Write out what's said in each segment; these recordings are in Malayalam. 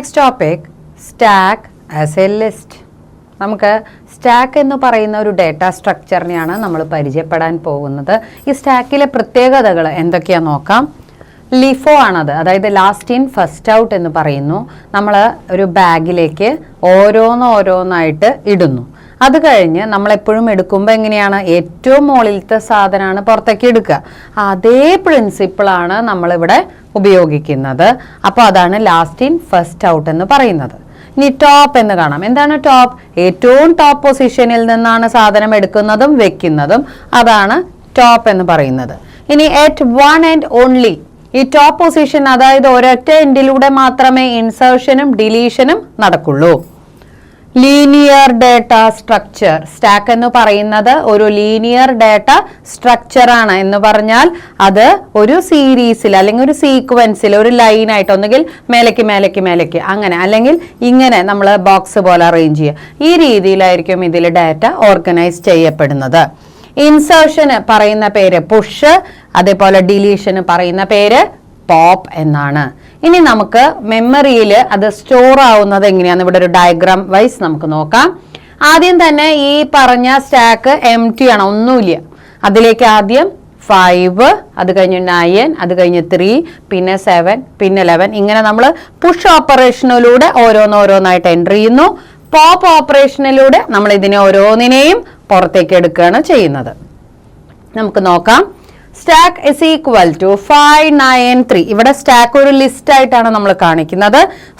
Next topic stack as A list. നമുക്ക് സ്റ്റാക്ക് എന്ന് പറയുന്ന ഒരു ഡേറ്റ സ്ട്രക്ചറിനെയാണ് നമ്മൾ പരിചയപ്പെടാൻ പോകുന്നത്. ഈ സ്റ്റാക്കിലെ പ്രത്യേകതകൾ എന്തൊക്കെയാണെന്ന് നോക്കാം. ലിഫോ ആണത്, അതായത് ലാസ്റ്റ് ഇൻ ഫസ്റ്റ് ഔട്ട് എന്ന് പറയുന്നു. നമ്മൾ ഒരു ബാഗിലേക്ക് ഓരോന്നായിട്ട് ഇടുന്നു. അത് കഴിഞ്ഞ് നമ്മളെപ്പോഴും എടുക്കുമ്പോൾ എങ്ങനെയാണ്, ഏറ്റവും മുകളിലത്തെ സാധനമാണ് പുറത്തേക്ക് എടുക്കുക. അതേ പ്രിൻസിപ്പിളാണ് നമ്മളിവിടെ ഉപയോഗിക്കുന്നത്. അപ്പോൾ അതാണ് ലാസ്റ്റ് ഇൻ ഫസ്റ്റ് ഔട്ട് എന്ന് പറയുന്നത്. ഇനി ടോപ്പ് എന്ന് കാണാം. എന്താണ് ടോപ്പ്? ഏറ്റവും ടോപ്പ് പൊസിഷനിൽ നിന്നാണ് സാധനം എടുക്കുന്നതും വെക്കുന്നതും, അതാണ് ടോപ്പ് എന്ന് പറയുന്നത്. ഇനി അറ്റ് വൺ ആൻഡ് ഓൺലി, ഈ ടോപ്പ് പൊസിഷൻ അതായത് ഒരൊറ്റ എൻഡിലൂടെ മാത്രമേ ഇൻസേർഷനും ഡിലീഷനും നടക്കുള്ളൂ. Linear data structure. സ്റ്റാക്ക് എന്ന് പറയുന്നത് ഒരു ലീനിയർ ഡേറ്റ സ്ട്രക്ചർ ആണ്. എന്ന് പറഞ്ഞാൽ അത് ഒരു സീരീസിൽ അല്ലെങ്കിൽ ഒരു സീക്വൻസിൽ ഒരു ലൈനായിട്ട് ഒന്നുകിൽ മേലേക്ക് അങ്ങനെ, അല്ലെങ്കിൽ ഇങ്ങനെ നമ്മൾ ബോക്സ് പോലെ അറേഞ്ച് ചെയ്യുക. ഈ രീതിയിലായിരിക്കും ഇതിൽ ഡാറ്റ ഓർഗനൈസ് ചെയ്യപ്പെടുന്നത്. ഇൻസേർഷന് പറയുന്ന പേര് പുഷ്, അതേപോലെ ഡിലീഷന് പറയുന്ന പേര് പോപ്പ് എന്നാണ്. ഇനി നമുക്ക് മെമ്മറിയിൽ അത് സ്റ്റോർ ആവുന്നത് എങ്ങനെയാന്ന് ഇവിടെ ഒരു ഡയഗ്രാം വൈസ് നമുക്ക് നോക്കാം. ആദ്യം തന്നെ ഈ പറഞ്ഞ സ്റ്റാക്ക് എംപ്റ്റി ആണ്, ഒന്നുമില്ല. അതിലേക്ക് ആദ്യം 5, അത് കഴിഞ്ഞ് 9, അത് കഴിഞ്ഞ് 3, പിന്നെ 7, പിന്നെ 11, ഇങ്ങനെ നമ്മൾ പുഷ് ഓപ്പറേഷനിലൂടെ ഓരോന്നായിട്ട് എൻ്റർ ചെയ്യുന്നു. പോപ്പ് ഓപ്പറേഷനിലൂടെ നമ്മൾ ഇതിനെ ഓരോന്നിനെയും പുറത്തേക്ക് എടുക്കുകയാണ് ചെയ്യുന്നത്. നമുക്ക് നോക്കാം. Stack is equal to 5, 9, 3. ഇവിടെ സ്റ്റാക്ക് ഒരു ലിസ്റ്റ് ആയിട്ടാണ് നമ്മൾ കാണിക്കുന്നത്.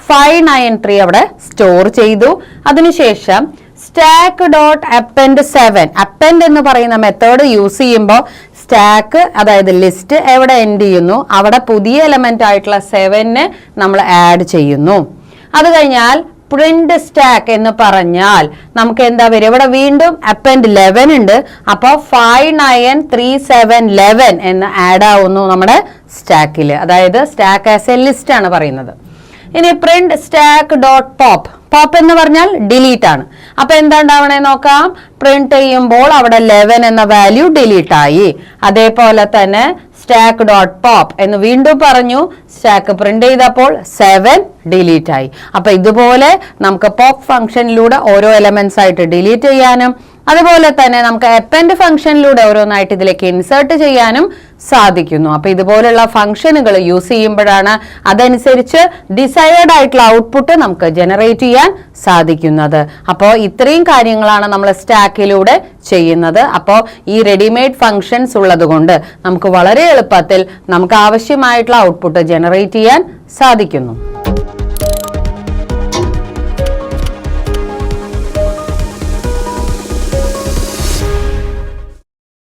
5, 9, 3 അവിടെ സ്റ്റോർ ചെയ്തു. അതിനുശേഷം സ്റ്റാക്ക് ഡോട്ട് അപ്പെൻഡ് 7. അപ്പെൻഡ് എന്ന് പറയുന്ന മെത്തേഡ് യൂസ് ചെയ്യുമ്പോൾ സ്റ്റാക്ക് അതായത് ലിസ്റ്റ് എവിടെ എൻഡ് ചെയ്യുന്നു അവിടെ പുതിയ എലമെന്റ് ആയിട്ടുള്ള 7 നമ്മൾ ആഡ് ചെയ്യുന്നു. അത് കഴിഞ്ഞാൽ പ്രിന്റ് സ്റ്റാക്ക് എന്ന് പറഞ്ഞാൽ നമുക്ക് എന്താ വരിക, ഇവിടെ വീണ്ടും അപ്പെൻഡ് 11 ഉണ്ട്. അപ്പോൾ 5, 9, 3, 7, 11 എന്ന് ആഡ് ആവുന്നു നമ്മുടെ സ്റ്റാക്കിൽ. അതായത് സ്റ്റാക്ക് ആസ് എ ലിസ്റ്റ് ആണ് പറയുന്നത്. ഇനി print stack dot pop. Pop എന്ന് പറഞ്ഞാൽ ഡിലീറ്റ് ആണ്. അപ്പൊ എന്താ ഉണ്ടാവണേ നോക്കാം. പ്രിന്റ് ചെയ്യുമ്പോൾ അവിടെ 11 എന്ന വാല്യൂ ഡിലീറ്റ് ആയി. അതേപോലെ തന്നെ സ്റ്റാക്ക് ഡോട്ട് പോപ്പ് എന്ന് വീണ്ടും പറഞ്ഞു. സ്റ്റാക്ക് പ്രിന്റ് ചെയ്തപ്പോൾ 7 ഡിലീറ്റ് ആയി. അപ്പൊ ഇതുപോലെ നമുക്ക് പോപ്പ് ഫംഗ്ഷനിലൂടെ ഓരോ എലമെന്റ്സ് ആയിട്ട് ഡിലീറ്റ് ചെയ്യാനും അതുപോലെ തന്നെ നമുക്ക് അപ്പെൻഡ് ഫംഗ്ഷനിലൂടെ ഓരോന്നായിട്ട് ഇതിലേക്ക് ഇൻസേർട്ട് ചെയ്യാനും സാധിക്കുന്നു. അപ്പൊ ഇതുപോലുള്ള ഫംഗ്ഷനുകൾ യൂസ് ചെയ്യുമ്പോഴാണ് അതനുസരിച്ച് ഡിസൈർഡ് ആയിട്ടുള്ള ഔട്ട്പുട്ട് നമുക്ക് ജനറേറ്റ് ചെയ്യാൻ സാധിക്കുന്നത്. അപ്പോൾ ഇത്രയും കാര്യങ്ങളാണ് നമ്മൾ സ്റ്റാക്കിലൂടെ ചെയ്യുന്നത്. അപ്പോൾ ഈ റെഡിമെയ്ഡ് ഫംഗ്ഷൻസ് ഉള്ളത് കൊണ്ട് നമുക്ക് വളരെ എളുപ്പത്തിൽ നമുക്ക് ആവശ്യമായിട്ടുള്ള ഔട്ട്പുട്ട് ജനറേറ്റ് ചെയ്യാൻ സാധിക്കുന്നു.